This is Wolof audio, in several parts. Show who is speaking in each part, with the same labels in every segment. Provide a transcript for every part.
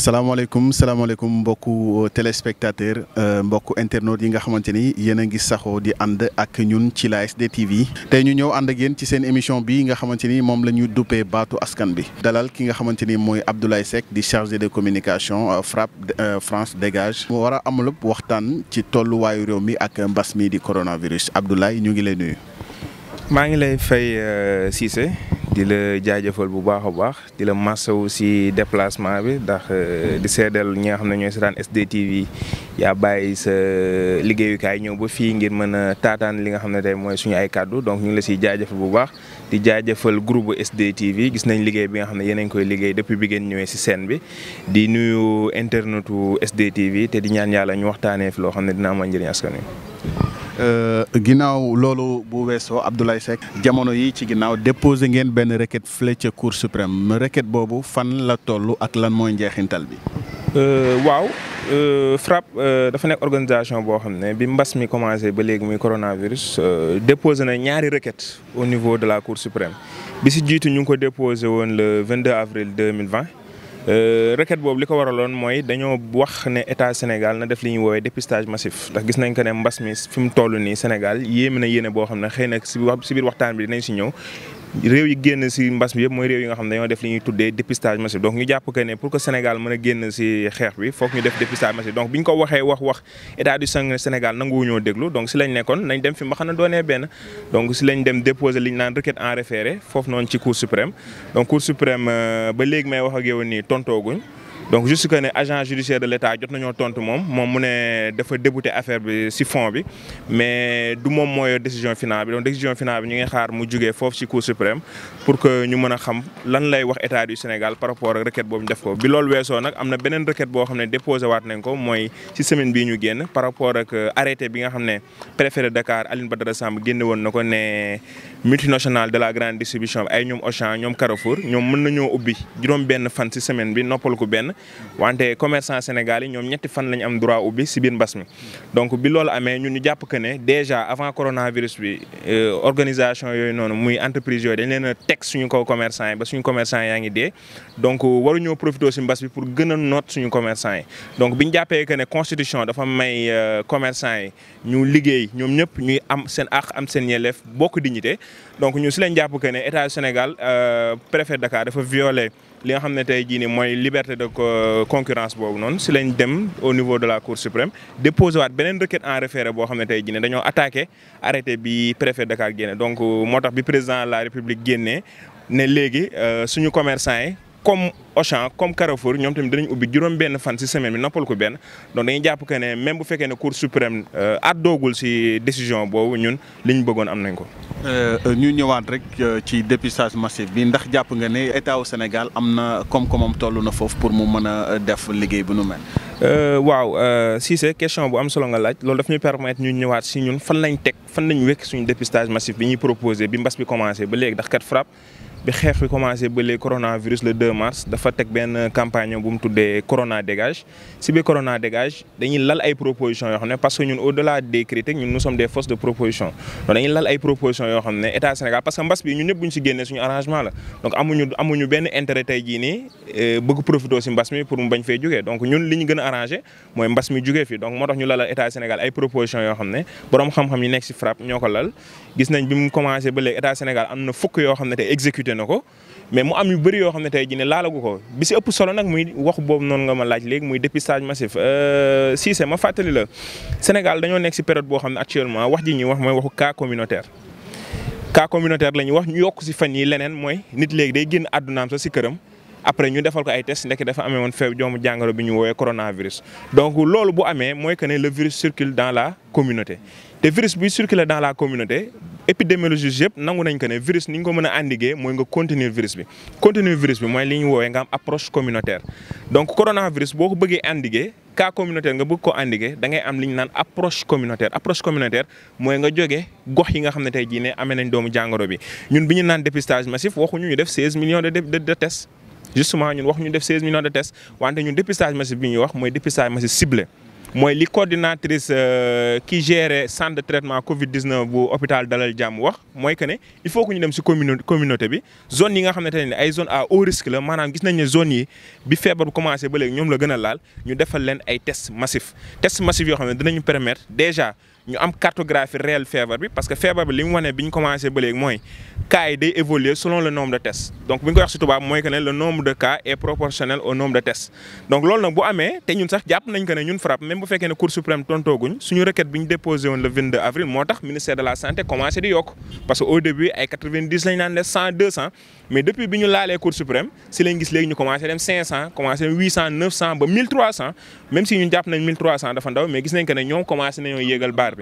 Speaker 1: salaamaaleykum mbokku téléspectateur mbokku internautes yi nga xamante ni yéen a ngi saxoo di ànd ak ñun ci la SD TV tey ñu ñëw ànd ak yéen ci seen émission bi nga xamante ni moom la ñu duppee baatu askan bi dalal ki nga xamante ni mooy Abdoulaye Seck di chargé de communication FRAPP France Dégage mu war a amal waxtaan ci tolluwaayu réew mi ak mbas mi di coronavirus Abdoulaye ñu ngi lay nuyu.
Speaker 2: maa ngi lay fay Cissé di la jaajëfal bu baax a baax di la masawu si déplacement bi ndax di seedal ñi nga xam ne ñooy seetaan SD TV yaa bàyyi sa liggéeyukaay ñëw ba fii ngir mën a taataan li nga xam ne tey mooy suñu ay kàddu donc ñu ngi la siy jaajëfal bu baax di jaajëfal groupe SD TV gis nañ liggéey bi nga xam ne yéen a ngi koy liggéey depuis bi ngeen ñëwee si scène bi di nuyu internetu SD TV te di ñaan yàlla ñu waxtaanee fi loo xam ne dina amal njëriñ askan wi.
Speaker 1: ginnaaw loolu bu weesoo Abdoulaye Seck jamono yi ci ginnaaw déposé ngeen benn requête fële ca Cour suprême requête boobu fan la toll ak lan mooy njeexintal bi.
Speaker 2: waaw FRAPP dafa nekk organisation boo xam ne bi mbas mi commencé ba léegi muy coronavirus déposé na ñaari requête au niveau de la Cour suprême bi si jiitu ñu ngi ko déposé woon le 22 avril 2020. requête boobu li ko waraloon mooy dañoo wax ne état Sénégal na def li ñuy woowee dépistage massif ndax gis nañ ko ne mbas mi fi mu toll nii Sénégal yéeme na yéene boo xam ne xëy na si biir waxtaan bi dinañ si ñëw réew yi génn si mbas mi yëpp mooy réew yi nga xam ne dañoo def li ñuy tuddee dépistage massif donc ñu jàpp que ne pour que Sénégal mën a génn si xeex bi foog ñu def dépistage massif donc bi ñu ko waxee wax état du Sénégal nanguwuñoo déglu donc si lañ nekkoon nañ dem fi mba xam ne doonee benn donc si lañ dem déposer li ñu naan requête en référé foofu noonu ci Cour suprême donc Cour suprême ba léegi may wax ak yow nii tontooguñ donc juste que ne agent judiciaire de l'État jot nañoo tontu moom mu ne dafa débouté affaire bi ci fond bi mais du moom mooy décision finale bi donc décision finale bi ñu ngi xaar mu jugee foofu ci Cour suprême pour que ñu mën a xam lan lay wax état du Sénégal par rapport ak requête boobu ñu def ko bi loolu weesoo nag am na beneen requête boo xam ne déposé waat nañ ko mooy ci semaine bii ñu génn par rapport ak arrêté bi nga xam ne préfet de Dakar Aline Badara Samb génne woon na ko ne multinationale de la grande distribution ay ñoom Auchan ñoom Carrefour ñoom mën nañoo ubbi juróom benn fan ci semaine bi noppal ko benn wante commerçant Sénégal yi ñoom ñetti fan lañu am droit ubbi si biir mbas mi donc bi loolu amee ñun ñu jàpp que ne déjà avant coronavirus bi organisation yooyu noonu muy entreprise yooyu dañ leen a teg suñu kaw commerçant yi ba suñu commerçant yaa ngi dee donc waruñoo profité si mbas bi pour gën a noot suñu commerçant yi donc biñ jàppee que ne constitution dafa may commerçant yi ñu liggéey ñoom ñëpp ñuy am seen àq am seen yelleef bokk dignité donc ñu si lañ jàpp que ne état du Sénégal préfet Dakar dafa violé li nga xam ne tey jii nii mooy liberté de concurrence boobu noonu si lañ dem au niveau de la Cour suprême déposé waat beneen requête en référé boo xam ne tey jii nii dañoo attaqué arrêté bi préfet Dakar génne donc moo tax bi président de la République génnee ne léegi suñu commerçant yi comme Auchan comme Carrefour ñoom tamit dinañ ubbi juróom benn fan ci semaine bi noppal ko benn donc dañuy jàpp que ne même bu fekkee ne Cour suprême àddoogul ci décision boobu ñun li ñu bëggoon am nañ ko.
Speaker 1: ñu ñëwaat rek ci dépistage massif bi ndax jàpp nga ne état wu Sénégal am na koom-koomam toll na foofu pour mu mën a def liggéey bu nu mel.
Speaker 2: waaw si c'est question bu am solo nga laaj loolu daf ñuy permettre ñu ñëwaat ci ñun fan lañ wekk suñu dépistage massif bi ñuy proposé bi mbas bi commencé ba léegi ndax kat FRAPP bi xeex bi commencé ba léegi coronavirus le 2 mars dafa teg benn campagne bu mu tuddee Corona Dégage si biir Corona Dégage dañuy lal ay propositions yoo xam ne parce que ñun au-delà des critiques ñun nous sommes des forces de proposition donc dañuy lal ay propositions yoo xam ne état Sénégal parce que mbas bi ñun ñëpp bu ñu si génnee suñu arrangement la donc amuñu benn intérêt tey jii nii bëgg profité si mbas mi pour mu bañ fee jógee donc ñun li ñu gën a arrangé mooy mbas mi jógee fi donc moo tax ñu lalal état Sénégal ay propositions yoo xam ne borom xam-xam yi nekk si FRAPP ñoo ko lal gis nañ bi mu commencé ba léegi état Sénégal am na fukk yoo xam ne tey exécuté na ko mais mu am yu bëri yoo xam ne tey jii ne laalagu ko bi si ëpp solo nag muy wax boobu noonu nga ma laaj léegi muy dépistage massif Cissé ma fàttali la Sénégal dañoo nekk si période boo xam ne actuellement wax ji ñuy wax mooy waxu cas communautaire la ñuy wax ñu yokk si fan yi leneen mooy nit léegi day génn àddunaam sax si këram après ñu defal ko ay test ndekk dafa amee woon feebar joomu jàngoro bi ñu woowee coronavirus donc loolu bu amee mooy que ne le virus circule dans la communauté te virus buy circuler dans la communauté épidémiologiste yëpp nangu nañ ko ne virus ni ñu ko mën a endiguer mooy nga contenir virus bi mooy li ñu woowee nga am approche communautaire donc coronavirus boo ko bëggee endiguer cas communautaire nga bëgg ko endiguer da ngay am li ñu naan approche communautaire mooy nga jógee gox yi nga xam ne tey jii ne amee nañ doomu jàngoro bi ñun bi ñu naan dépistage massif waxuñu ñu def 16 millions de tests justement ñun waxuñu def 16 millions de tests wante ñun dépistage massif bi ñuy wax mooy dépistage massif ciblé mooy li coordinatrice qui gère centre de traitement Covid-19 bu hôpital Dalal Jàmm wax mooy que ne il faut que ñu dem si communauté bi zone yi nga xamante ne ay zone à haut risque la maanaam gis nañ ne zone yi bi feebar bu commencé ba léegi ñoom la gën a laal ñu defal leen ay tests massifs yoo xam ne dinañu permettre déjà ñu am cartographie réelle feebar bi parce que feebar bi li mu wane bi ñu commencé ba léegi mooy cas yi day évoluer selon le nombre de tests donc bu ñu ko wax si tubaab mooy que ne le nombre de cas est proportionnel au nombre de tests donc loolu nag bu amee te ñun sax jàpp nañ que ne ñun FRAPP même bu fekkee ne Cour suprême tontooguñ suñu requête bi ñu déposé woon le 22 avril moo tax ministère de la santé commencé di yokk parce que au début ay 90 lañ naan def 100 200 mais depuis bi ñu laalee Cour suprême si lañ gis léegi ñu commencé dem 500 commencé dem 800 900 ba 1300 même si ñun jàpp nañ 1300 dafa ndaw mais gis nañ que ne ñoom commencé nañoo yéegal baar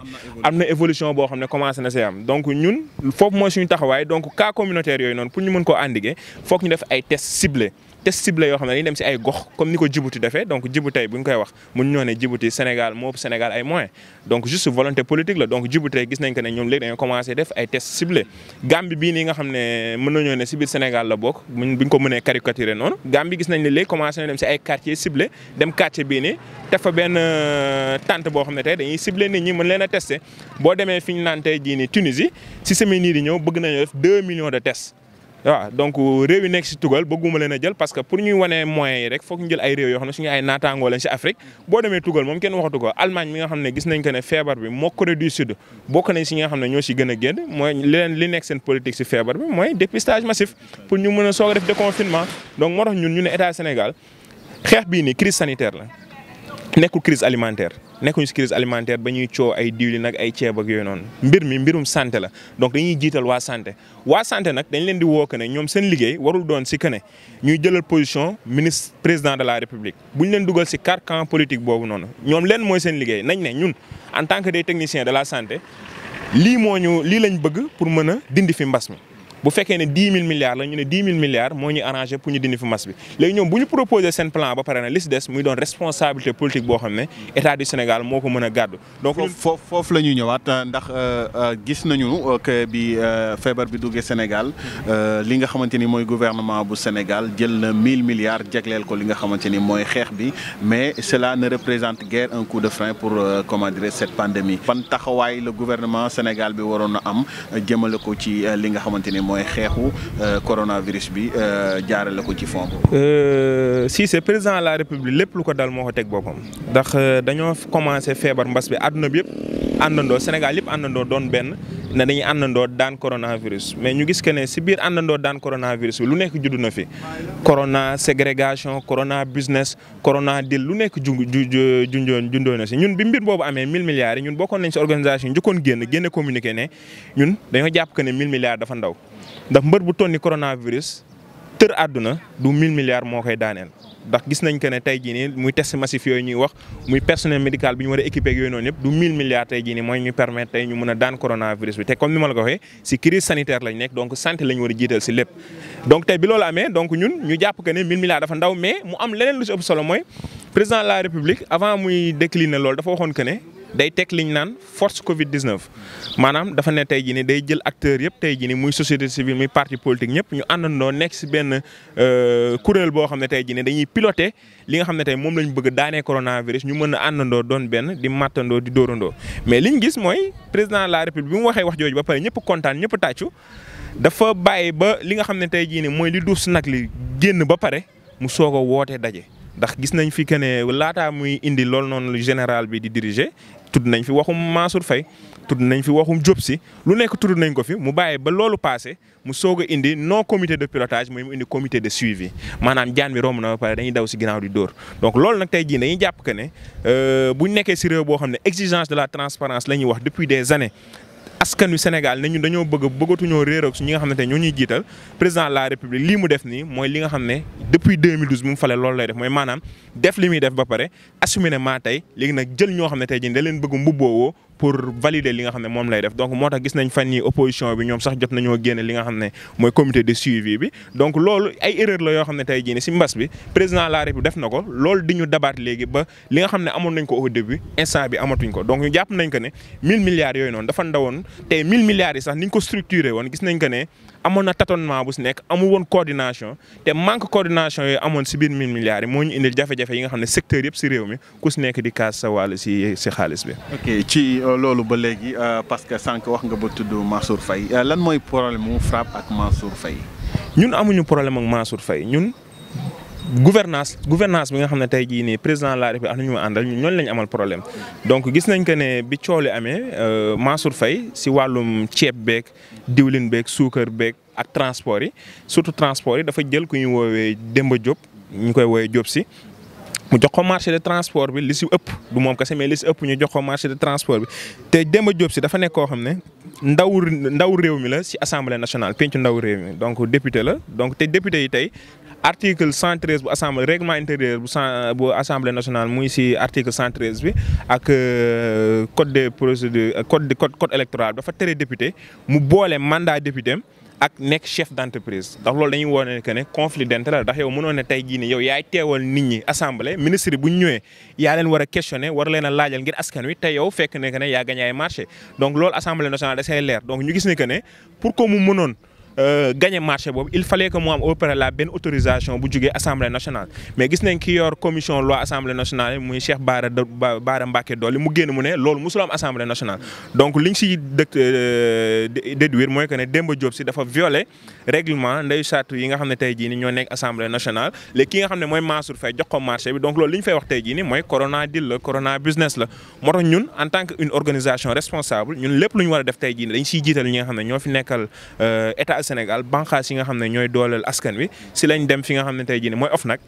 Speaker 2: am na évolution boo xam ne commencé na see am donc ñun foofu mooy suñu taxawaay donc cas communautaire yooyu noonu pour ñu mën koo endiguer foog ñu def ay tests ciblés yoo xam ne dañuy dem si ay gox comme ni ko Djibouti defee donc Djibouti tey bu ñu koy wax mun ñoo ne Djibouti Sénégal moo ëpp Sénégal ay moyens donc juste volonté politique la donc Djibouti tey gis nañ que ne ñoom léegi dañoo commencé def ay tests ciblés Gambie bii nii nga xam ne mën nañoo ne si biir Sénégal la bokk buñ ko mënee caricaturer noonu Gambie gis nañ ne léegi commencé na dem si ay quartiers ciblés dem quartier bii nii te fa benn tente boo xam ne tey dañuy ciblé nit ñi mën leen a testé boo demee fi ñu naan tey jii nii Tunisie si semaine yii di ñëw bëgg nañu def 2 millions de tests waaw donc réew yi nekk si tugal bëgguma leen a jël parce que pour ñuy wane moyens yi rek foog ñu jël ay réew yoo xam ne suñu ay naataangoo leen si Afrique boo demee tugal moom kenn waxatu ko Allemagne mi nga xam ne gis nañ ko ne feebar bi moo Corée du Sud bokk nañ si ñi nga xam ne ñoo si gën a génn mooy li nekk seen politique si feebar bi mooy dépistage massif pour ñu mën a soog a def déconfinement donc moo tax ñun ñu ne état Sénégal xeex bii nii crise sanitaire la nekkul crise alimentaire nekkuñu si crise alimentaire ba ñuy coow ay diwlin ak ay ceeb ak yooyu noonu mbirum santé la donc dañuy jiital waa santé nag dañ leen di woo que ne ñoom seen liggéey warul doon si que ne ñuy jëlal position ministre président de la république bu ñu leen dugal si carcan politique boobu noonu ñoom leen mooy seen liggéey nañ ne ñun en tant que des techniciens de la santé lii lañ bëgg pour mën a dindi fi mbas mi. bu fekkee ne 10 000 milliards la ñu ne 10 000 milliards moo ñuy arrangé pour ñu dindi fi mas bi léegi ñoom bu ñu proposé seen plan ba pare na li si des muy doon responsabilité politique boo xam ne état du Sénégal moo ko mën a gàddu. donc
Speaker 1: foofu la ñuy ñëwaat ndax gis nañu que bi feebar bi duggee Sénégal li nga xamante ni mooy gouvernement bu Sénégal jël na 1000 milliards jagleel ko li nga xamante ni mooy xeex bi mais cela ne représente guère un coup de frein pour comment dire cette pandémie. ban taxawaay le gouvernement Sénégal bi waroon a am jëmale ko ci li nga xamante ni mooy xeexu coronavirus bi jaarale ko ci fond boobu.
Speaker 2: si c'est président de la république lépp lu ko dal moo ko teg boppam ndax dañoo commencé feebar mbas bi àdduna bi yëpp àndandoo Sénégal yëpp àndandoo doon benn ne dañuy àndandoo daan coronavirus mais ñu gis que ne si biir àndandoo daan coronavirus bi lu nekk judd na fi corona ségrégation corona business corona deal lu nekk jundoon na si ñun bi mbir boobu amee 1000 milliards yi ñun bokkoon nañ si organisation yi njëkkoon génne communiqué ne ñun dañoo jàpp que ne 1000 milliards dafa ndaw ndax mbër bu tonni coronavirus tër àdduna du 1000 milliards moo koy daaneel ndax gis nañ que ne tey jii nii muy test massif yooyu ñuy wax muy personnel médical bi ñu war a équipé ak yooyu noonu yëpp du 1000 milliards tey jii nii mooy ñu permettre tey ñu mën a daan coronavirus bi te comme ni ma la ko waxee si crise sanitaire lañ nekk donc santé lañ war a jiital si lépp. donc tey bi loolu amee donc ñun ñu jàpp que ne 1000 milliards dafa ndaw mais mu am leneen lu si ëpp solo mooy président de la république avant muy décliner loolu dafa waxoon que ne day teg liñ naan force Covid 19 maanaam dafa ne tey jii nii day jël acteurs yëpp tey jii nii muy société civile muy parti politique ñëpp ñu àndandoo nekk si benn kuréel boo xam ne tey jii nii dañuy piloter li nga xam ne tey moom lañ bëgg daanee coronavirus ñu mën a àndandoo doon benn di màttandoo di dóorandoo mais liñ gis mooy président de la république bi mu waxee wax jooju ba pare ñëpp kontaan ñëpp tàccu dafa bàyyi ba li nga xam ne tey jii nii mooy li duuf si nag li génn ba pare mu soog a wootee daje. ndax gis nañ fi que ne laataa muy indi loolu noonu général bi di diriger tudd nañ fi waxum Mansour Faye tudd nañ fi waxum Diop Sy lu nekk tudd nañ ko fi mu bàyyi ba loolu passé mu soog a indi non comité de pilotage mooy mu indi comité de suivi maanaam jaan bi romb na ba pare dañuy daw si ginnaaw di dóor donc loolu nag tey jii dañuy jàpp que ne buñ nekkee si réew boo xam ne exigence de la transparence la ñuy wax depuis des années askanu Sénégal ne ñun dañoo bëggatuñoo réer ak ñi nga xamante ne ñoo ñuy jiital président de la république lii mu def nii mooy li nga xam ne depuis 2012 mu fale loolu lay def mooy maanaam def li muy def ba pare assumer ne maa tey léegi nag jël ñoo xam ne tey jii da leen bëgg mbubboowoo pour valider li nga xam ne moom lay def donc moo tax gis nañ fan yi opposition bi ñoom sax jot nañoo génne li nga xam ne mooy comité de suivi bi donc loolu ay erreur la yoo xam ne tey jii si mbas bi président de la république def na ko loolu di ñu dabaat léegi ba li nga xam ne amoon nañ ko au début instant bi amatuñ ko donc ñu jàpp nañ ko ne 1000 milliards yooyu noonu dafa ndawoon tey 1000 milliards yi sax ni ñu ko structuré woon gis nañ ko ne amoon na tâtonnement bu si nekk amul woon coordination te manque coordination yooyu amoon si biir 1000 milliards yi moo ñu indil jafe-jafe yi nga xam ne secteur yëpp si réew mi ku si nekk di kaas sa wàll si xaalis bi.
Speaker 1: ok ci loolu ba léegi parce que sànq wax nga ba tudd Mansour Faye lan mooy problème mu FRAPP ak Mansour Faye.
Speaker 2: ñun amuñu problème ak Mansour Faye ñun. gouvernance bi nga xam ne tey jii nii président de la République ak ñu àndal ñun ñooñu lañ amal problème donc gis nañ que ne bi coow li amee Mansour Faye si wàllum ceeb beeg diwlin beeg suukar beeg ak transport yi surtout transport yi dafa jël ku ñu woowee Demba Diop ñu koy woowee Diop si mu jox ko marché de transport bi li si ëpp du moom kese mais li si ëpp ñu jox ko marché de transport bi te Demba Diop si dafa nekk koo xam ne ndaw réew mi la si assemblée nationale pencu ndaw réew mi donc député la donc te député yi tey. article 113 bu assemblée règlement intérieur bu assemblée nationale muy si article 113 bi ak code des procédures code électoral dafa tere député mu boole mandat député ak nekk chef d'entreprise ndax loolu dañuy wone que ne conflit d'intérêt ndax yow mënoo ne tey jii nii yow yaay teewal nit ñi assemblée ministre yi bu ñu ñëwee yaa leen war a questionner war leen a laajal ngir askan wi te yow fekk ne que ne yaa gagné ay marché donc loolu assemblée nationale da say leer donc ñu gis ne que ne pour que mu mënoon. Gagner marché boobu il fallait que mu am au préalable benn autorisation bu jugee assemblée nationale mais gis nañ ki yor commission loi assemblée nationale muy Cheikh Bara Mbacké Dolly mu génn mu ne loolu musul am assemblée nationale. donc liñ si déduire mooy que ne Demba Diop si dafa violer règlement ndeyu charte yi nga xam ne tey jii ni ñoo nekk assemblée nationale léegi ki nga xam ne mooy Mansour Faye jox ko marché bi donc loolu li ñu fay wax tey jii ni mooy corona deal la corona business la moo tax ñun en tant que une organisation responsable ñun lépp lu ñu war a def tey jii ni dañ siy jiital ñi nga xam ne ñoo fi nekkal état Sénégal banqaas yi nga xam ne ñooy dooleel askan wi si lañ dem fi nga xam ne tey jii nii mooy OFNAC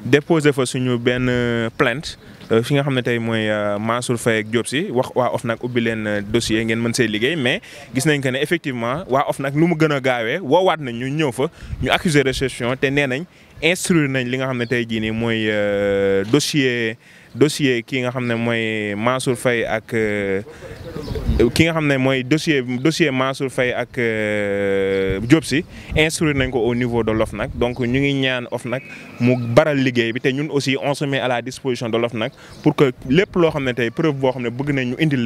Speaker 2: déposé fa suñu benn plainte fi nga xam ne tey mooy Mansour Faye ak Diop si wax waa OFNAC ubbi leen dossier ngeen mën see liggéey mais gis nañ que ne effectivement waa OFNAC lu mu gën a gaawee woowaat nañ ñu ñëw fa ñu accusé réception te nee nañ instruire nañ li nga xam ne tey jii nii mooy dossier ki nga xam ne mooy Mansour Faye ak ki nga xam ne mooy dossier Mansour Faye ak Diop si instruire nañ ko au niveau de l'OFNAC donc ñu ngi ñaan OFNAC mu baral liggéey bi te ñun aussi on se met à la disposition de l'OFNAC pour que lépp loo xam ne tey preuve boo xam ne bëgg nañ ñu indil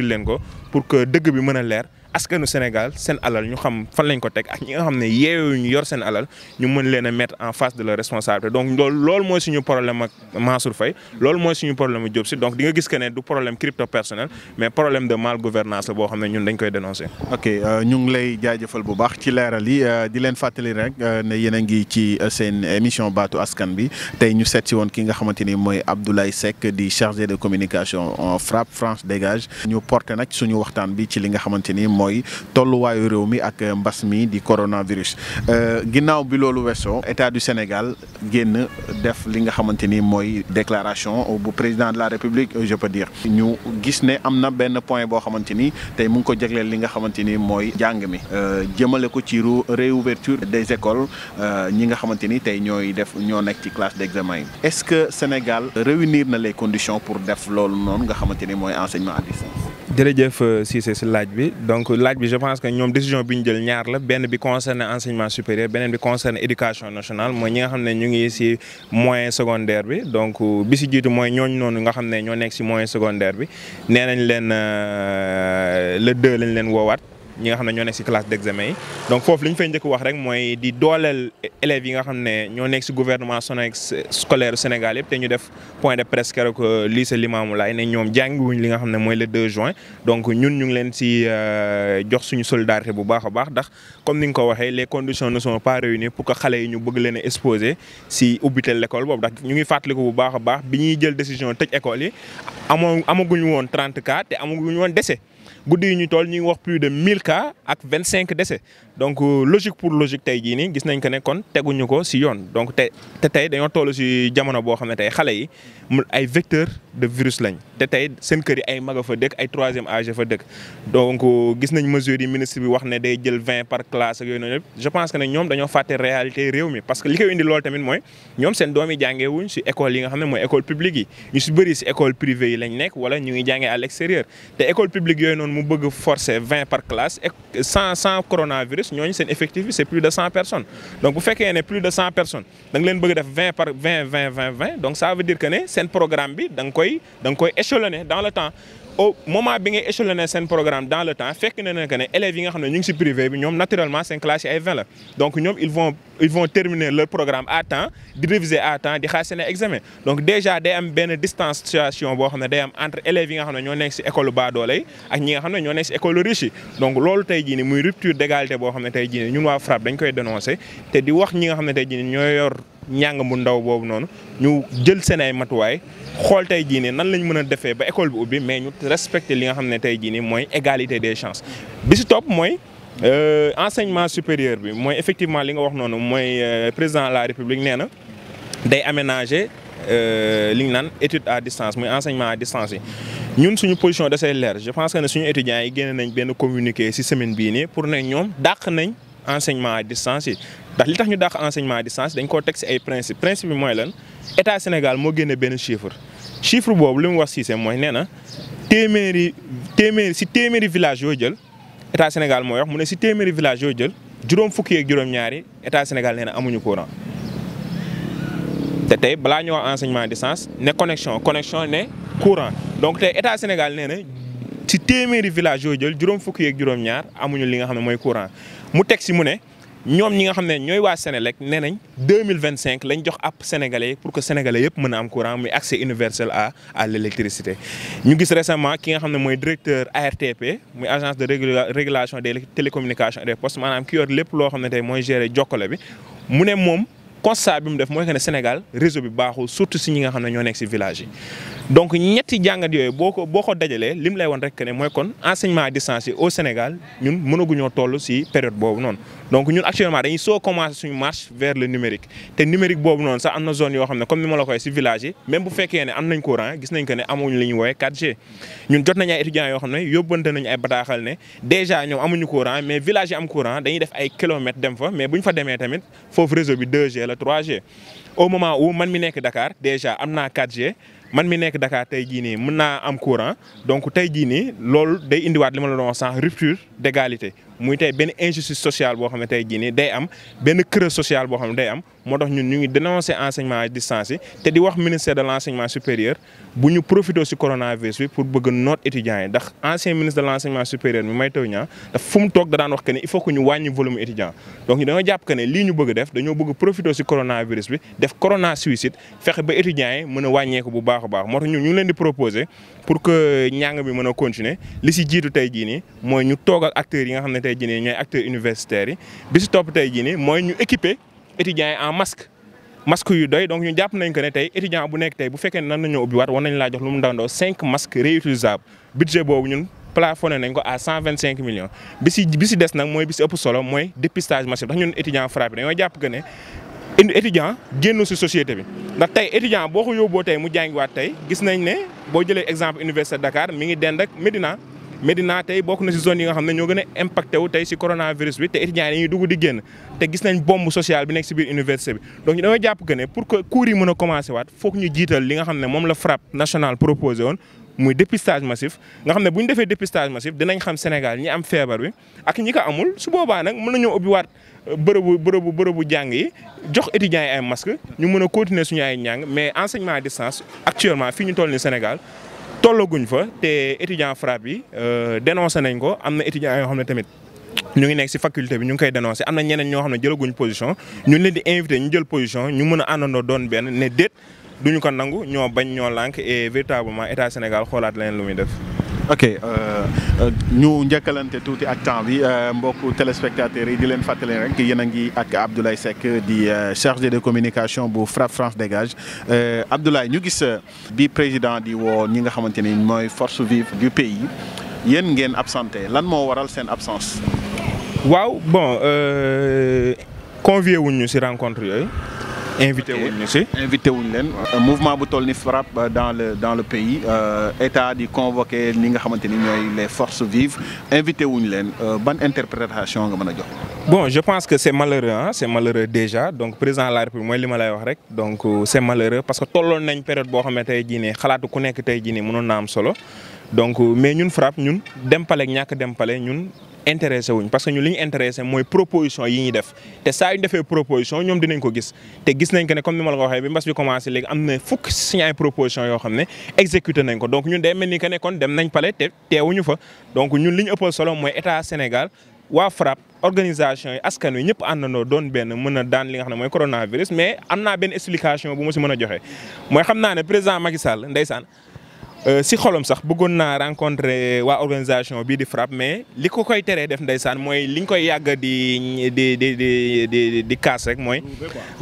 Speaker 2: leen ko pour que dëgg bi mën a leer askanu Sénégal seen alal ñu xam fan lañ ko teg ak ñi nga xam ne yeeyoo ñu yor seen alal ñu mën leen a mettre en face de leur responsabilité donc loolu mooy suñu problème ak Mansour Faye loolu mooy suñu problème ak Diop si donc di nga gis que ne du problème crypto personnel mais problème de mal gouvernance la boo xam ne ñun dañ koy dénoncer.
Speaker 1: ok ñu ngi lay jaajëfal bu baax ci leeral yi di leen fàttali rek ne yéen a ngi ci seen émission baatu askan bi tey ñu seet si woon ki nga xamante ni mooy Abdoulaye Seck di chargé de communication FRAPP France Dégage ñu porté nag suñu waxtaan bi ci li nga xamante ni mooy tolluwaayu réew mi ak mbas mi di coronavirus ginnaaw bi loolu weesoo état du Sénégal génn def li nga xamante ni mooy déclaration bu président de la République je peux dire ñu gis ne am na benn point boo xamante ni tey mu ngi ko jagleel li nga xamante ni mooy jàng mi jëmale ko ci réouverture des écoles ñi nga xamante ni tey ñoo nekk ci classe d'examen yi. Est-ce que Sénégal réunir na les conditions pour def loolu noonu nga xamante ni mooy enseignement à distance.
Speaker 2: jërëjëf Cissé si laaj bi donc laaj bi je pense que ñoom décision bi ñu jël ñaar la benn bi concerne enseignement supérieur beneen bi concerne éducation nationale mooy ñi nga xam ne ñu ngi si moyen secondaire bi donc bi si jiitu mooy ñooñu noonu nga xam ne ñoo nekk si moyen secondaire bi nee nañ leen le 2 lañ leen woowaat ñi nga xam ne ñoo nekk si classe d'examen yi donc foofu li ñu fay njëkk wax rek mooy di dooleel élèves yi nga xam ne ñoo nekk si gouvernement scolaire Sénégal yëpp te ñu def point de presse keroog lycée Limamoulaye ne ñoom jàngiwuñ li nga xam ne mooy le 2 juin donc ñun ñu ngi leen si jox suñu solidarité bu baax a baax ndax comme ni nga ko waxee les conditions ne sont pas réunies pour que xale yi ñu bëgg leen a exposer si ubbiteel l'école boobu ndax ñu ngi fàttaliku bu baax a baax bi ñuy jël décision tëj école yi amaguñu woon 30 cas te amaguñu woon décès guddi yi ñu toll ñu ngi wax plus de 1000 cas ak 25 décès donc logique pour logique tey jii nii gis nañ que ne kon teguñu ko si yoon donc tey dañoo toll si jamono boo xam ne tey xale yi ay vecteurs de virus lañ te tey seen kër yi ay mag a fa dëkk ay troisième âge fa dëkk donc gis nañ mesures yi ministre bi wax ne day jël 20 par classe ak yooyu noonu yëpp je pense que ne ñoom dañoo fàtte réalité réew mi parce que li koy indi loolu tamit mooy ñoom seen doom yi jàngee wuñ si école yi nga xam ne mooy école publique yi ñu si bëri si école privée yi lañ nekk wala ñu ngi jàngee à l'extérieur te école publique yooyu noonu mu bëgg forcer 20 par classe et sans coronavirus ñooñu seen effectif bi c'est plus de 100 personnes donc bu fekkee ne plus de 100 personnes da nga leen bëgg def 20 par 20 donc ça veut dire que ne seen programme bi da nga koy échelonner dans le temps au moment bi ngay échelonner seen programme dans le temps fekk na ne que ne élèves yi nga xam ne ñu ngi ci privé bi ñoom naturellement seen classe yi ay 20 la donc ñoom ils vont terminer leur programme à temps di réviser à temps di xaar seen examen donc déjà day am benn distanciation boo xam ne day am entre élèves yi nga xam ne ñoo nekk ci école baadoole yi ak ñi nga xam ne ñoo nekk ci école riche yi donc loolu tey jii nii muy rupture d'égalité boo xam ne tey jii nii ñun waa FRAPP dañ koy dénoncer te di wax ñi nga xam ne tey jii nii ñoo yor njàng bu ndaw boobu noonu ñu jël seen ay matuwaay xool tey jii nii nan lañ mën a defee ba école bi ubbi mais ñu respecter li nga xam ne tey jii nii mooy égalité des chances bi ci topp mooy enseignement supérieur bi mooy effectivement li nga wax noonu mooy président de la république nee na day aménager li ñu naan étude à distance muy enseignement à distance yi ñun suñu position dasay leer je pense que ne suñu étudiants yi génne nañ benn communiqué ci semaine bii nii pour ne ñoom dàq nañ enseignement à distance yi ndax li tax ñu dàq enseignement à distance dañ koo teg ci ay principe bi mooy lan état Sénégal moo génne benn chiffre boobu li mu wax Cissé mooy nee na téeméeri village yoo jël état Sénégal mooy wax mu ne ci téeméeri village yoo jël juróom fukki ak juróom-ñaari état Sénégal nee na amuñu courant te tey balaa ñu wax enseignement à distance ne connexion ne courant donc tey état Sénégal nee na ci téeméeri village yoo jël juróom fukki ak juróom-ñaar amuñu li nga xam ne mooy courant mu teg ci mu ne ñoom ñi nga xam ne ñooy waa Sénélec nee nañ 2025 lañ jox ab sénégalais pour que sénégalais yëpp mën a am courant muy accès universel à l'électricité ñu gis récemment ki nga xam ne mooy directeur ARTP muy agence de régulation des télécommunications et des postes maanaam ki yor lépp loo xam ne tey mooy gérer jokkale bi mu ne moom constat bi mu def mooy que ne Sénégal réseau bi baaxul surtout si ñi nga xam ne ñoo nekk si village yi donc ñetti jàngat yooyu boo ko dajalee lim lay woon rek que ne mooy kon enseignement à distance yi au Sénégal ñun mënaguñoo toll si période boobu noonu donc ñun actuellement dañuy soo commencé suñu marche vers le numérique te numérique boobu noonu sax am na zone yoo xam ne comme ni ma la koy si village yi même bu fekkee ne am nañ courant gis nañ que ne amuñu li ñuy woowee 4G ñun jot nañ ay étudiants yoo xam ne yóbbante nañu ay bataaxal ne déjà ñoom amuñu courant mais village yi am courant dañuy def ay kilomètres dem fa mais bu ñu fa demee tamit foofu réseau bi 2G la 3G au moment où man mi nekk Dakar déjà am naa 4G man mi nekk Dakar tey jii nii mën naa am courant donc tey jii nii loolu day indiwaat li ma la doon wax sànq rupture d'égalité muy tey benn injustice sociale boo xam ne tey jii nii day am benn creux social boo xam ne day am moo tax ñun ñu ngi dénoncer enseignement à distance yi te di wax ministère de l'enseignement supérieur bu ñu profité ci coronavirus bi pour bëgg noot étudiants yi ndax ancien ministre de l'enseignement supérieur mi Mary Teuw Niane daf fu mu toog da daan wax que ne il faut que ñu wàññi volume étudiant donc dañoo jàpp que ne lii ñu bëgg def dañoo bëgg profité ci coronavirus bi def corona suicide fexe ba étudiants yi mën a wàññeeku bu baax a baax moo tax ñun ñu ngi leen di proposer pour que njàng bi mën a continuer li ci jiitu tey jii nii mooy ñu toog ak acteurs yi nga xam ne tey jii nii ñooy acteurs universitaires yi bi ci topp tey jii nii mooy ñu équiper étudiants yi en masque yu doy donc ñu jàpp nañ que ne tey étudiant bu nekk tey bu fekkee ne nan nañoo ubbi waat war nañ laa jox lu mu ndaw 5 masques réutilisables budget boobu ñun plafonné nañ ko à 125 millions bi ci des nag mooy bi ci ëpp solo mooy dépistage massif ndax ñun étudiant FRAPP dañoo jàpp que ne étudiant génn ci société bi ndax tey étudiant boo ko yóbboo tey mu jàngiwaat tey gis nañ ne boo jëlee exemple université de Dakar mi ngi dend ak Médina tey bokk na ci zone yi nga xam ne ñoo gën a impacté wu tey ci coronavirus bi te étudiants yi dañuy dugg di génn te gis nañ bombe sociale bi nekk ci biir université bi donc ñu damay jàpp que ne pour que cours yi mën a commencer waat foog ñu jiital li nga xam ne moom la FRAPP national proposé woon muy dépistage massif nga xam ne bu ñu defee dépistage massif dinañ xam Sénégal ñi am feebar bi ak ñi ko amul su boobaa nag mën nañoo ubbiwaat bërëbu jàng yi jox étudiants yi ay masques ñu mën a continuer suñu ay njàng mais enseignement à distance actuellement fii ñu toll ni Sénégal tollaguñ fa te étudiant FRAPP yi dénoncé nañ ko am na étudiants yoo xam ne tamit ñu ngi nekk ci faculté bi ñu ngi koy dénoncé am na ñeneen ñoo xam ne jëlaguñ position ñu leen di invité ñu jël position ñu mën a àndandoo doon benn ne déet duñu ko nangu ñoo bañ ñoo lànk et véritablement état Sénégal xoolaat leneen lu muy def.
Speaker 1: ok ñu njëkkalante tuuti ak temps bi mbokku téléspectateurs yi di leen fàttali rek yéen a ngi ak Abdoulaye Seck di chargé de communication bu FRAPP France Dégage Abdoulaye ñu gis bi président di woo ñi nga xamante ni mooy force vive du pays yéen ngeen absenté lan moo waral seen absence.
Speaker 2: waaw bon convié wuñ ñu ci rencontre yooyu. invité wuñ leen mouvement bu toll ni FRAPP dans le pays état di convoqué li nga xamante ni ñooy les forces vives invité wuñ leen ban interprétation nga mën a jox. bon je pense que c'est malheureux déjà donc président de la République mooy li ma lay wax rek donc c'est malheureux parce que tolloon nañ période boo xam ne tey jii nii xalaatu ku nekk tey jii nii mënoon na am solo donc mais ñun FRAPP ñun dem pale ak ñàkk dem pale ñun intéressé wuñ parce que ñun li ñu intéressé mooy proposition yi ñuy def te saa yu ñu defee proposition ñoom dinañ ko gis te gis nañ ko ne comme ni ma la ko waxee bi mbas bi commencé léegi am na fukk suñu ay proposition yoo xam ne exécuté nañ ko donc ñun day mel ni que ne kon dem nañ pale te teewuñu fa donc ñun li ñu ëppal solo mooy état Sénégal waa FRAPP organisation yi askan wi ñëpp àndandoo doon benn mën a daan li nga xam ne mooy coronavirus mais am naa benn explication bu ma si mën a joxe mooy xam naa ne président Macky Sall ndeysaan si xolam sax bëggoon naa rencontrer waa organisation bii di FRAPP mais li ko koy teree def ndeysaan mooy liñ koy yàgg di kaas rek mooy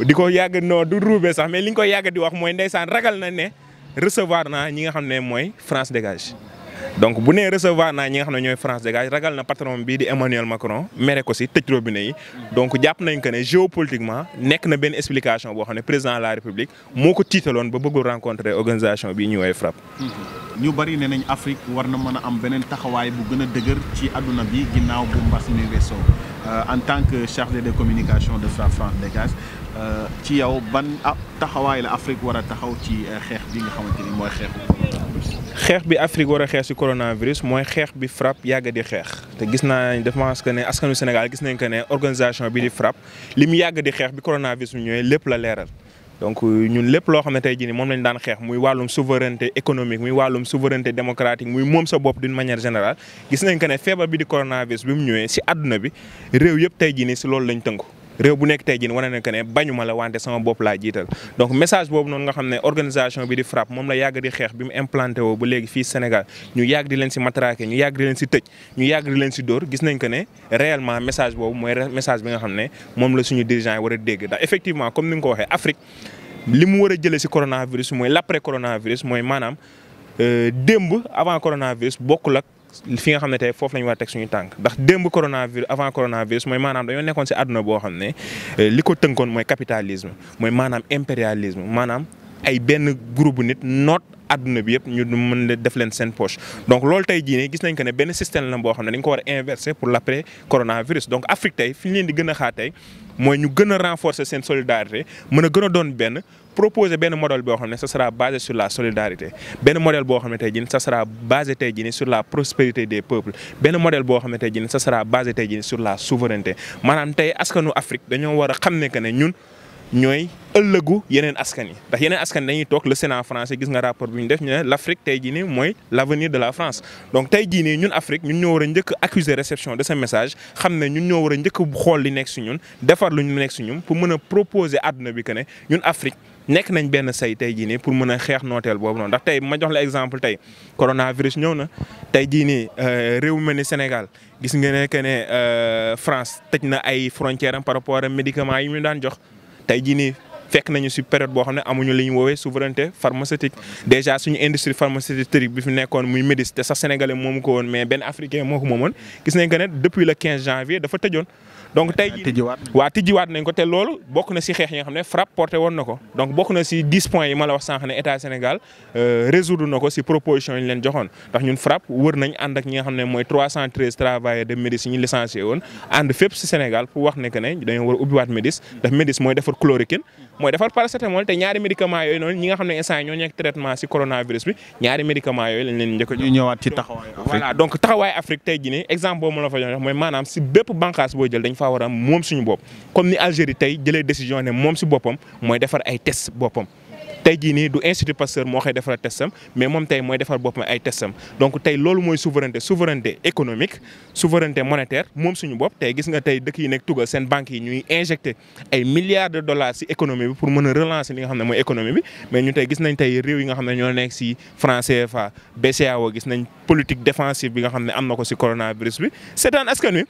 Speaker 2: di ko yàgg non du ruube sax mais liñ koy yàgg di wax mooy ndeysaan ragal na ne recevoir naa ñi nga xam ne mooy France Dégage donc bu nee recevoir naa ñi nga xam ne ñooy France Dégage ragal na patron bii di Emmanuel Macron mere ko si tëj robinet yi donc jàpp nañ que ne géopolitiquement nekk na benn explication boo xam ne président de la République moo ko tiitaloon ba bëggul rencontrer organisation bii ñu woowee FRAPP.
Speaker 1: ñu bari ne nañ Afrique war na mën a am beneen taxawaay bu gën a dëgër ci àdduna bi ginnaaw bu mbas mi weesoo en tant que chargé de communication de FRAPP France Dégage ci yow ban taxawaay la Afrique war a taxaw ci xeex bi nga xamante ni mooy
Speaker 2: xeex bi Afrique war a xeex ci coronavirus mooy xeex bi FRAPP yàgg di xeex te gis naa ne défense que ne askanu Sénégal gis nañ que ne organisation bi di FRAPP li mu yàgg di xeex bi coronavirus bi ñëwee lépp la leeral donc ñun lépp loo xam ne tey jii nii moom lañ daan xeex muy wàllum souveraineté économique muy wàllum souveraineté démocratique muy moom sa bopp d'une manière générale gis nañ que ne feebar bi di coronavirus bi mu ñëwee ci àdduna bi réew yëpp tey jii nii ci loolu lañ tënku. réew bu nekk tey jii wane na que ne bañuma la wante sama bopp laa jiital donc message boobu noonu nga xam ne organisation bi di FRAPP moom la yàgg di xeex bi mu implanté woo ba léegi fii Sénégal ñu yàgg di leen si matraqué ñu yàgg di leen si tëj ñu yàgg di leen si dóor gis nañ que ne réellement message boobu mooy message bi nga xam ne moom la suñu dirigeants yi war a dégg ndax effectivement comme ni nga ko waxee Afrique li mu war a jëlee si coronavirus mooy l'après coronavirus mooy maanaam démb avant coronavirus bokkul ak fi nga xam ne tey foofu la ñu war a teg suñu tànk ndax démb coronavirus avant coronavirus mooy maanaam dañoo nekkoon si àdduna boo xam ne li ko tënkoon mooy capitalisme mooy maanaam impérialisme maanaam ay benn groupe nit noot àdduna bi yëpp ñu mën def leen seen poche donc loolu tey jii nii gis nañ que ne benn système la boo xam ne dañ ko war a inverser pour l'après coronavirus donc Afrique tey fi ñu leen di gën a xaar tey mooy ñu gën a renforcer seen solidarité mën a gën a doon benn proposer benn modèle boo xam ne ça sera basé sur la solidarité benn modèle boo xam ne tey jii ça sera basé tey jii sur la prospérité des peuples benn modèle boo xam ne tey jii ça sera basé tey jii sur la souveraineté maanaam tey askanu Afrique dañoo war a xam ne que ne ñun ñooy ëllëgu yeneen askan yi ndax yeneen askan dañuy toog le Sénat français gis nga rapport bi ñu def ñu ne l'Afrique tey jii nii mooy l'avenir de la France donc tey jii nii ñun Afrique ñun ñoo war a njëkk accuser réception de ce message xam ne ñun ñoo war a njëkk xool li nekk si ñun defar lu ñu nekk si ñun pour mën a proposer àdduna bi que ne ñun Afrique nekk nañ benn say tey jii nii pour mën a xeex nooteel boobu noonu ndax tey ma jox la exemple tey coronavirus ñëw na tey jii nii réew mu mel ni Sénégal gis nga ne que ne France tëj na ay frontières am par rapport ak médicaments yi ñu daan jox tey jii nii fekk nañu ci période boo xam ne amuñu li ñu woowee souveraineté pharmaceutique déjà suñu industrie pharmaceutique bi fi nekkoon muy Médis te sax sénégalais moomu ko woon mais benn africain moo ko moomoon gis nañ que ne depuis le 15 janvier dafa tëjoon. donc tey jii waa tijjiwaat nañ ko te loolu bokk na ci xeex yi nga xam ne FRAPP porté woon na ko donc bokk na ci 10 points yi ma la wax sànq ne état Sénégal résoudre na ko ci proposition yi ñu leen joxoon ndax ñun FRAPP wër nañ ànd ak ñi nga xam ne mooy 313 travailleurs de Médis yi ñu licencié woon ànd fépp ci Sénégal pour wax ne que ne dañoo war a ubbiwaat Médis ndax Médis mooy defar chloroquine mooy defar paracétamol te ñaari médicaments yooyu noonu ñi nga xam ne instant ñoo nekk traitement ci coronavirus bi ñaari médicaments yooyu lañ leen njëkk a jox.
Speaker 1: ñu ñëwaat ci taxawaay Afrique
Speaker 2: voilà donc taxawaay Afrique tey jii nii exemple boobu ma la fa jox mooy maanaam ci bépp bànqaas boo jël dañ faa war a moom suñu bopp comme ni Algérie tey jëlee décision ne moom ci boppam mooy defar ay tests boppam. tey jii nii du Institut Pasteur moo koy defar testam mais moom tey mooy defar boppam ay testam donc tey loolu mooy souveraineté économique souveraineté monétaire moom suñu bopp tey gis nga tey dëkk yi nekk tugal seen banques yi ñuy injecter ay milliards de dollars ci économie bi pour mën a relancer li nga xam ne mooy économie bi mais ñu tey gis nañ tey réew yi nga xam ne ñoo nekk ci franc CFA BCEAO gis nañ politique défensive bi nga xam ne am na ko ci coronavirus bi seetaan askan wi.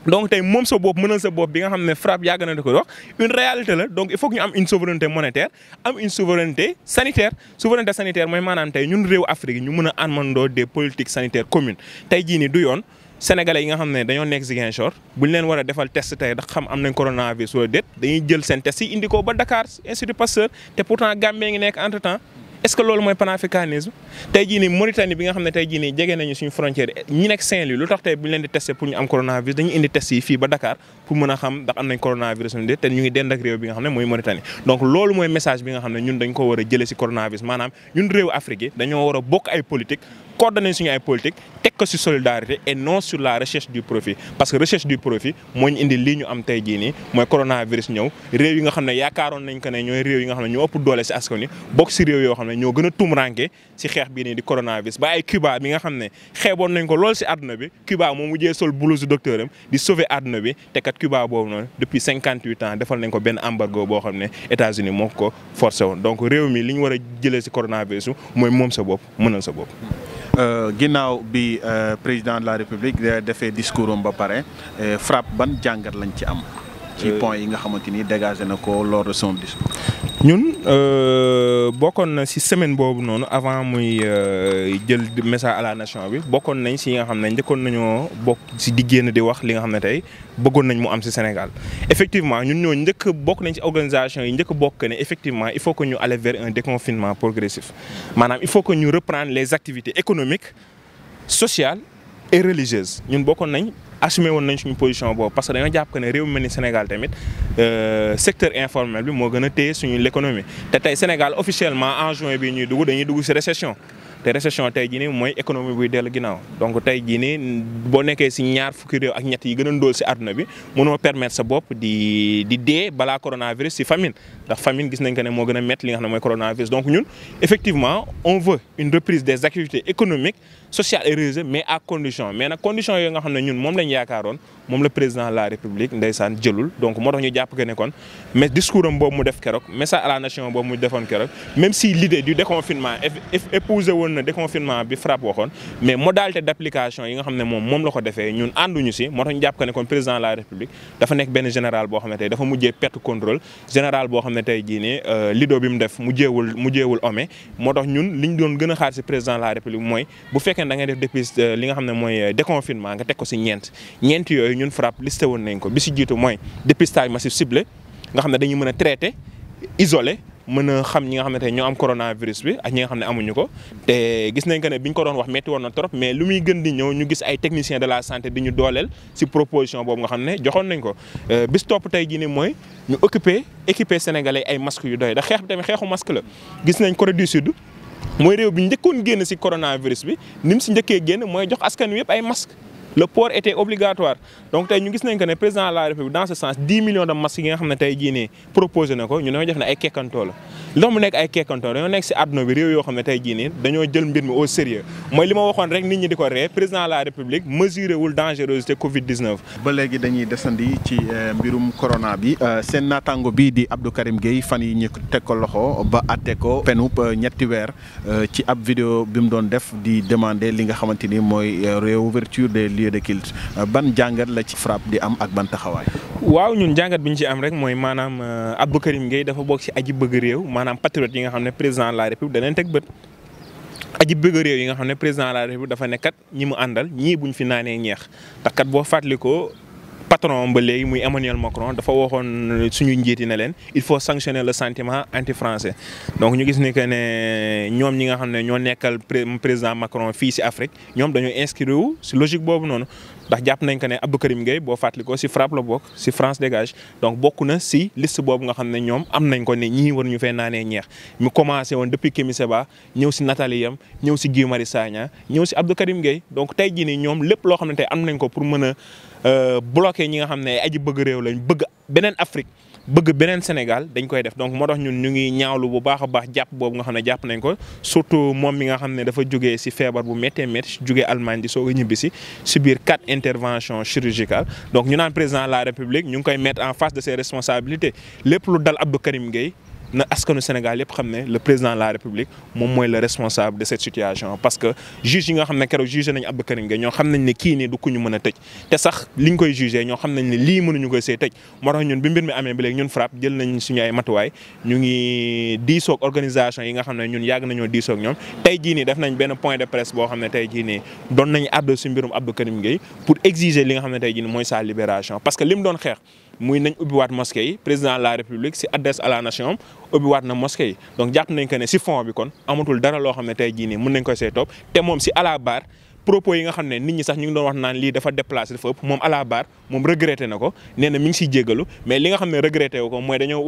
Speaker 2: donc tey moom sa bopp mënal sa bopp bi nga xam ne FRAPP yàgg na di ko wax une réalité la donc il faut que ñu am une souveraineté monétaire am une souveraineté sanitaire mooy maanaam tey ñun réew Afrique yi ñu mën a amandoo des politiques sanitaires communes tey jii nii du yoon sénégalais yi nga xam ne dañoo nekk Ziguinchor bu ñu leen war a defal test tey ndax xam am nañ coronavirus wala déet dañuy jël seen test yi indi ko ba Dakar Institut Pasteur te pourtant Gambie ngi nekk entre temps. est-ce que loolu mooy panafricanisme tey jii nii Mauritanie bi nga xam ne tey jii nii jege nañu suñu frontière ñi nekk Saint-Louis lu tax tey bu ñu leen di testé pour ñu am coronavirus dañuy indi test yi fii ba Dakar pour mën a xam ndax am nañ coronavirus am déet te ñu ngi dend ak réew bi nga xam ne mooy Mauritanie donc loolu mooy message bi nga xam ne ñun dañ ko war a jëlee ci coronavirus maanaam ñun réew Afrique yi dañoo war a bokk ay politique coordonner suñu ay politique teg ko ci solidarité et non sur la recherche du profit parce que recherche du profit moo ñu indi lii ñu am tey jii nii mooy coronavirus ñëw réew yi nga xam ne yaakaaroon nañ ko ne ñooy réew yi nga xam ne ñoo ëpp doole ci askan wi bokk ci réew yoo xam ne ñoo gën a tumranke ci xeex bii nii di coronavirus ba ay Cuba bi nga xam ne xeeboon nañ ko lool ci àdduna bi Cuba moo mujjee sol blouse docteur am di sauver àdduna bi te kat Cuba boobu noonu depuis 58 ans defal nañ ko benn embargo boo xam ne États-Unis moo ko forcé woon donc réew mi li ñu war a jëlee ci coronavirus mooy moom sa bopp mënal sa bopp.
Speaker 1: ginnaaw bi président de la République defee discours am ba pare FRAPP ban jàngat lañ ci am. ci point yi nga xamante ni dégagé na ko lors de son discours.
Speaker 2: ñun bokkoon na ci semaine boobu noonu avant muy jël message à la nation bi bokkoon nañ ci yi nga xam ne njëkkoon nañoo bokk ci di génn di wax li nga xam ne tey bëggoon nañ mu am ci Sénégal. effectivement ñun ñoo njëkk bokk nañ ci organisation yi njëkk bokk ne effectivement il faut que ñu aller vers un déconfinement progressif maanaam il faut que ñu reprendre les activités économiques sociales et religieuses ñun bokkoon nañ. assumé woon nañ suñu position boobu parce que dañoo jàpp que ne réew mi mel ni Sénégal tamit secteur informel bi moo gën a téye suñu l'économie te tey Sénégal officiellement en juin bii ñuy dugg dañuy dugg ci récession te récession tey jii nii mooy économie buy dellu ginnaaw donc tey jii nii boo nekkee ci ñaar fukki réew ak ñett yi gën a ndóol ci àdduna bi mënoo permettre sa bopp di dee balaa coronavirus ci famine ndax famine gis nañ ko ne moo gën a métti li nga xam ne mooy coronavirus donc ñun effectivement on veut une reprise des activités économiques sociales et religieuses mais à condition mais nag condition yooyu nga xam ne ñun moom lañ yaakaaroon moom le président de la République ndeysaan jëlul donc moo tax ñu jàpp que ne kon mais discours am boobu mu def keroog message à la nation boobu mu defoon keroog même si l'idée du déconfinement épousé woon na déconfinement bi FRAPP waxoon mais modalité d'application yi nga xam ne moom la ko defee ñun ànduñu ci moo tax ñu jàpp que ne kon président de la République dafa nekk benn général boo xam ne tey dafa mujjee perte contrôle général boo xam ne tey jii nii lido bi mu def mujjeewul ome moo tax ñun li ñu doon gën a xaar ci président de la République mooy bu fekkee da ngay def depuis li nga xam ne mooy déconfinement nga teg ko ci ñeent yooyu ñun FRAPP listé woon nañ ko bi ci jiitu mooy dépistage massif ciblé nga xam ne dañuy mën a traiter isoler mën a xam ñi nga xam ne tey ñoo am coronavirus bi ak ñi nga xam ne amuñu ko te gis nañ que ne bi ñu ko doon wax metti woon na trop mais lu muy gën di ñëw ñu gis ay techniciens de la santé di ñu dooleel ci proposition boobu nga xam ne joxoon nañ ko bis topp tey jii nii mooy ñu équiper sénégalais ay masques yu doy da xeex bi tamit xeexu masque la gis nañ Corée du Sud mooy réew bi njëkkoon génn ci coronavirus bi ni mu ci njëkkee génn mooy jox askan wi yëpp ay masques le port était obligatoire donc tey ñu gis nañ que ne président de la République dans ce sens 10 millions de masques yi nga xam ne tey jii nii proposé na ko ñu dañoo def ne ay kekkantoo la li tax mu nekk ay kekkantoo dañoo nekk ci àdduna bi réew yoo xam ne tey jii nii dañoo jël mbir mi au sérieux mooy li ma waxoon rek nit ñi di ko ree président de la République mesuré wul dangerosité Covid-19.
Speaker 1: ba léegi dañuy desandi ci mbirum corona bi seen naataango bii di Abdou Karim Gueye fan yi ñu teg ko loxo ba atte ko penub ñetti weer ci ab vidéo bi mu doon def di demander li nga xamante ni mooy réouverture des lieux de culte ban jàngat la ci FRAPP di am ak ban taxawaay.
Speaker 2: waaw ñun jàngat bi ñu ci am rek mooy maanaam Abdou Karim Gueye dafa bokk ci aji bëgg réew maanaam patriote yi nga xam ne président de la République da leen teg bët. aji bëgg réew yi nga xam ne président de la République dafa nekkat ñi mu àndal ñii buñ fi naanee ñeex ndax kat boo fàttalikoo patron ba léegi muy Emmanuel Macron dafa waxoon suñu njiiti ne leen il faut sanctionner le sentiment anti-français donc ñu gis ni que ne ñoom ñi nga xam ne ñoo nekkal président Macron fii ci Afrique ñoom dañoo inscrire wu ci logique boobu noonu ndax jàpp nañ ko ne Abdou Karim Gueye boo fàttalikoo ci FRAPP la bokk ci France Dégage donc bokk na ci liste boobu nga xam ne ñoom am nañ ko ne ñii war ñu fee naanee ñeex mu commencé woon depuis Kémi Séba ñëw ci Nathalie Yam ñëw ci Guy Marius Sagna ñëw ci Abdou Karim Gueye donc tey jii nii ñoom lépp loo xam ne tey am nañ ko pour mën a bloquer ñi nga xam ne aji bëgg réew lañ bëgg beneen Afrique bëgg beneen Sénégal dañ koy def donc moo tax ñun ñu ngi ñaawlu bu baax a baax jàpp boobu nga xam ne jàpp nañ ko surtout moom mi nga xam ne dafa jógee ci feebar bu méttee métti jógee Allemagne di soog a ñibbisi ci biir 4 interventions chirurgicales donc ñu naan président de la République ñu ngi koy mettre en face de ses responsabilités lépp lu dal Abdou Karim Gueye na askanu Sénégal yëpp xam ne le président de la République moom mooy le responsable de cette situation parce que juge yi nga xam ne keroog jugé nañu Abdou Karim Gueye ñoo xam nañ ne kii nii du ku ñu mën a tëj te sax liñ koy jugé ñoo xam nañ ne lii mënuñu koy see tëj moo tax ñun bi mbir mi amee ba léegi ñun FRAPP jël nañ suñu ay matuwaay ñu ngi diisoog organisation yi nga xam ne ñun yàgg nañoo diisoog ñoom tey jii nii def nañ benn point de presse boo xam ne tey jii nii doon nañ àddu si mbirum Abdou Karim Gueye pour exiger li nga xam ne tey jii nii mooy sa libération parce que li mu doon xeex muy nañ ubbiwaat mosquée yi président de la République si adresse à la nation ubbiwaat na mosquée yi donc jàpp nañ que ne si fond bi kon amatul dara loo xam ne tey jii nii mën nañ ko see topp te moom si à la barre propos yi nga xam ne nit ñi sax ñu ngi doon wax naan lii dafa déplacé dafa ëpp moom à la barre moom regretté na ko nee na mi ngi siy jéggalu mais li nga xam ne regretté wu ko mooy dañoo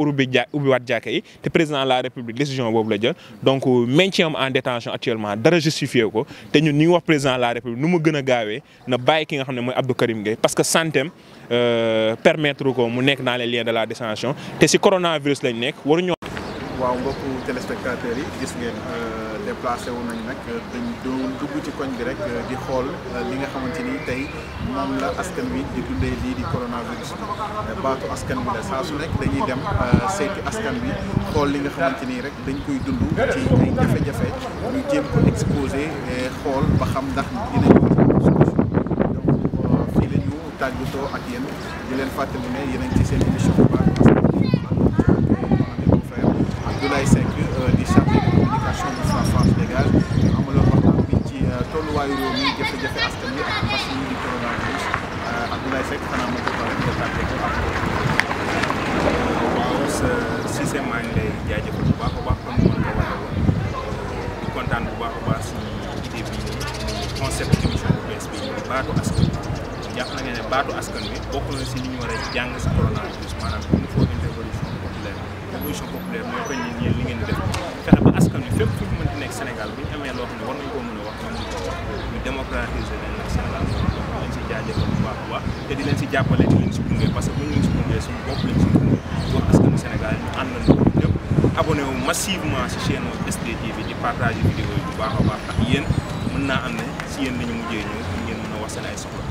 Speaker 2: ubbiwaat jàkka yi te président de la république décision boobu la jël donc maintien am en détention actuellement dara justifié ko te ñun ñu ngi wax président de la république nu mu gën a gaawee na bàyyi ki nga xam ne mooy Abdou Karim Gueye parce que santeem permettre ko mu nekk dans les liens de la détention te si coronavirus lañ nekk waruñoo.
Speaker 1: waaw mbokku téléspectateurs yi gis ngeen déplacé wu nañ nag dañ doon dugg ci koñ bi rek di xool li nga xamante ni tey moom la askan wi di dundee lii di coronavirus bi baatu askan wi la saa su nekk dañuy dem seeti askan wi xool li nga xamante ni rek dañ koy dund ci ay jafe-jafe ñu jéem ko exposé xool ba xam ndax dinañ ko solution donc fii la ñu tàggatoo ak yéen di leen fàttali ne yéen a ngi ci seen émission baatu askan wi Abdoulaye Seck di chargé de communication bu France Dégage ñu amaloon waxtaan bi ci tolluwaayu réew mi jafe-jafe askan wi ak mbas mi di coronavirus Abdoulaye Seck xanaa ma ko rek nga tàggee ko ak
Speaker 2: waaw Cissé maa ngi lay jaajëfal bu baax a baax comme ni ma ko waxee woon di kontaan bu baax a baax si idée bii nii concept émission bu bees bi baatu askan wi jàpp na ne baatu askan wi bokk na si li ñu war a jàng si coronavirus maanaam il faut une révolution populaire mooy koñ ni yéen li ngeen di def fexe ba askan wi fépp fu mu mënti nekk Sénégal bu ñu amee loo xam ne war nañu koo mën a wax ñu mën koo wax ñu démocratiser leen nag Sénégal donc ñu leen si jaajëfal bu baax a baax te di leen si jàppale di leen si gunge parce que bu ñu leen si gunge suñu bopp lañ si gunge wax askanu Sénégal ñu àndandoo ñëpp abonné wu massivement si chaîne SDTV di partager vidéo yi bu baax a baax ndax yéen mën naa am ne si yéen la ñu mujjee ñëw ngeen mën a wax seen ay soxla